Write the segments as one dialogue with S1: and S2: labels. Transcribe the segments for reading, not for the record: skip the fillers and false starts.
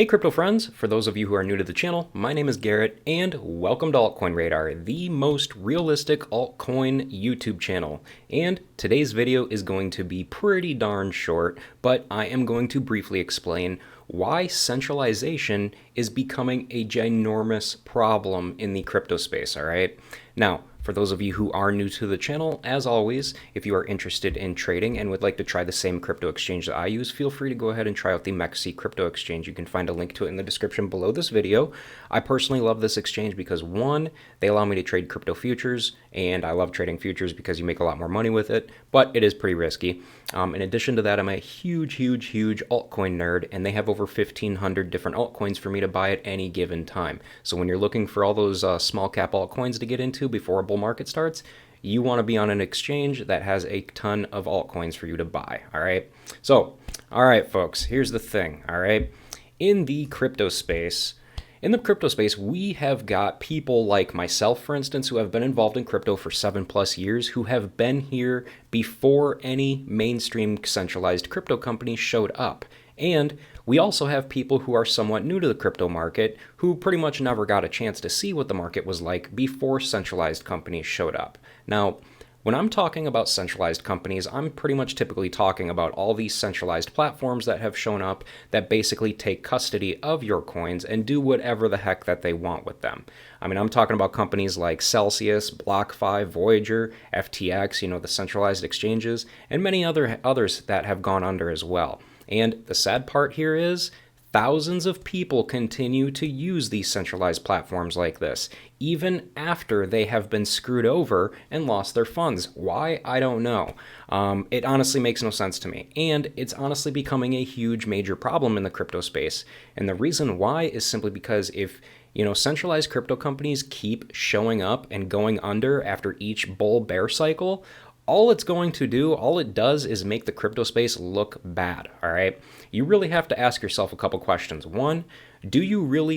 S1: Hey crypto friends, for those of you who are new to the channel, my name is Garrett and welcome to Altcoin Radar, the most realistic altcoin YouTube channel. And today's video is going to be pretty darn short, but I am going to briefly explain why centralization is becoming a ginormous problem in the crypto space, all right? Now, for those of you who are new to the channel, as always, if you are interested in trading and would like to try the same crypto exchange that I use, feel free to go ahead and try out the MEXC crypto exchange. You can find a link to it in the description below this video. I personally love this exchange because one, they allow me to trade crypto futures, and I love trading futures because you make a lot more money with it, but it is pretty risky. In addition to that, I'm a huge altcoin nerd, and they have over 1,500 different altcoins for me to buy at any given time. So when you're looking for all those small cap altcoins to get into before a bull market starts, you want to be on an exchange that has a ton of altcoins for you to buy, all right? So, all right, folks, here's the thing, all right? In the crypto space, we have got people like myself, for instance, who have been involved in crypto for 7+ years, who have been here before any mainstream centralized crypto company showed up. And we also have people who are somewhat new to the crypto market who pretty much never got a chance to see what the market was like before centralized companies showed up. Now, when I'm talking about centralized companies, I'm pretty much typically talking about all these centralized platforms that have shown up that basically take custody of your coins and do whatever the heck that they want with them. I mean, I'm talking about companies like Celsius, BlockFi, Voyager, FTX, the centralized exchanges, and many others that have gone under as well. And the sad part here is thousands of people continue to use these centralized platforms like this, even after they have been screwed over and lost their funds. Why? I don't know. It honestly makes no sense to me. And it's honestly becoming a huge major problem in the crypto space. And the reason why is simply because if centralized crypto companies keep showing up and going under after each bull bear cycle, all it does is make the crypto space look bad, all right? You really have to ask yourself a couple questions. One, do you really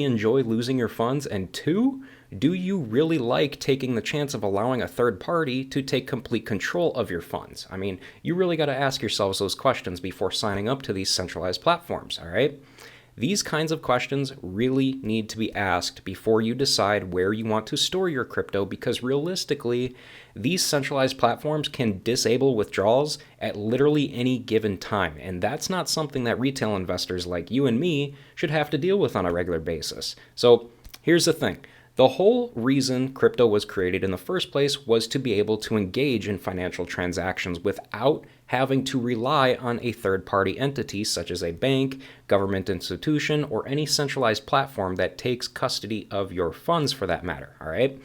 S1: enjoy losing your funds? And two, do you really like taking the chance of allowing a third party to take complete control of your funds? I mean, you really got to ask yourselves those questions before signing up to these centralized platforms, all right? These kinds of questions really need to be asked before you decide where you want to store your crypto, because realistically, these centralized platforms can disable withdrawals at literally any given time, and that's not something that retail investors like you and me should have to deal with on a regular basis. So here's the thing. The whole reason crypto was created in the first place was to be able to engage in financial transactions without having to rely on a third-party entity such as a bank, government institution, or any centralized platform that takes custody of your funds for that matter, all right?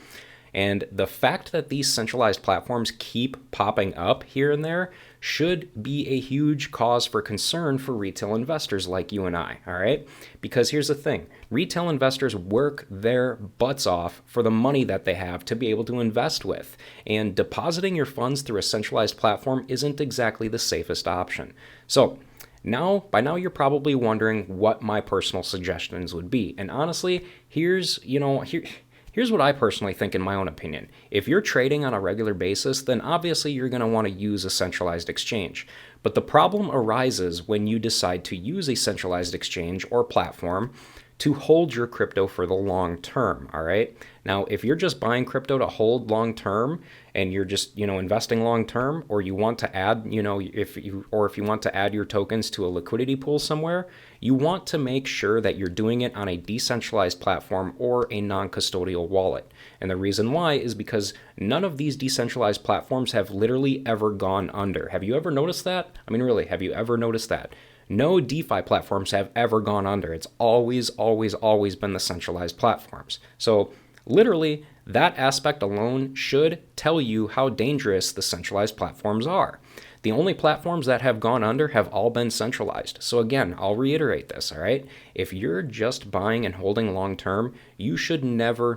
S1: And the fact that these centralized platforms keep popping up here and there should be a huge cause for concern for retail investors like you and I, all right? Because here's the thing. Retail investors work their butts off for the money that they have to be able to invest with. And depositing your funds through a centralized platform isn't exactly the safest option. So by now you're probably wondering what my personal suggestions would be. And honestly, here's what I personally think in my own opinion. If you're trading on a regular basis, then obviously you're going to want to use a centralized exchange. But the problem arises when you decide to use a centralized exchange or platform to hold your crypto for the long term, all right? Now, if you're just buying crypto to hold long term and you're just, investing long term, or you want to add, if you want to add your tokens to a liquidity pool somewhere, you want to make sure that you're doing it on a decentralized platform or a non-custodial wallet. And the reason why is because none of these decentralized platforms have literally ever gone under. Have you ever noticed that? I mean, really, have you ever noticed that? No DeFi platforms have ever gone under. It's always been the centralized platforms. So literally, that aspect alone should tell you how dangerous the centralized platforms are. The only platforms that have gone under have all been centralized. So again, I'll reiterate this, all right? If you're just buying and holding long term, you should never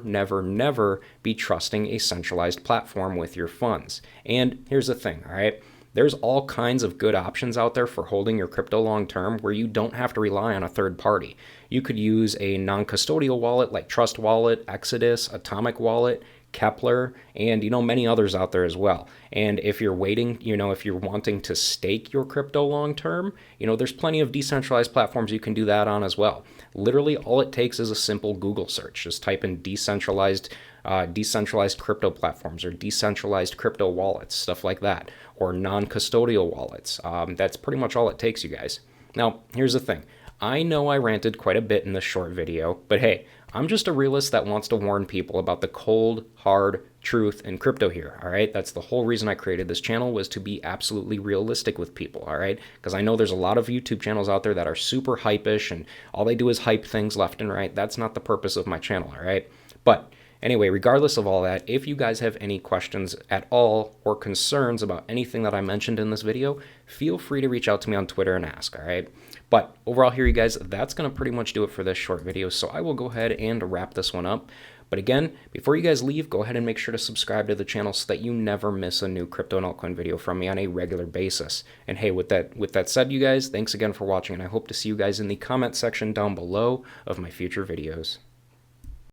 S1: be trusting a centralized platform with your funds. And here's the thing, all right? There's all kinds of good options out there for holding your crypto long term where you don't have to rely on a third party. You could use a non-custodial wallet like Trust Wallet, Exodus, Atomic Wallet, Kepler, and many others out there as well. And if you're waiting, if you're wanting to stake your crypto long term, there's plenty of decentralized platforms you can do that on as well. Literally all it takes is a simple Google search. Just type in decentralized crypto platforms or decentralized crypto wallets, stuff like that, or non-custodial wallets. That's pretty much all it takes, you guys. Now, here's the thing. I know I ranted quite a bit in this short video, but hey, I'm just a realist that wants to warn people about the cold, hard truth in crypto here, all right? That's the whole reason I created this channel, was to be absolutely realistic with people, all right? Because I know there's a lot of YouTube channels out there that are super hype-ish and all they do is hype things left and right. That's not the purpose of my channel, all right? But anyway, regardless of all that, if you guys have any questions at all or concerns about anything that I mentioned in this video, feel free to reach out to me on Twitter and ask, all right? But overall here, you guys, that's going to pretty much do it for this short video, so I will go ahead and wrap this one up. But again, before you guys leave, go ahead and make sure to subscribe to the channel so that you never miss a new crypto and altcoin video from me on a regular basis. And hey, with that said, you guys, thanks again for watching, and I hope to see you guys in the comment section down below of my future videos.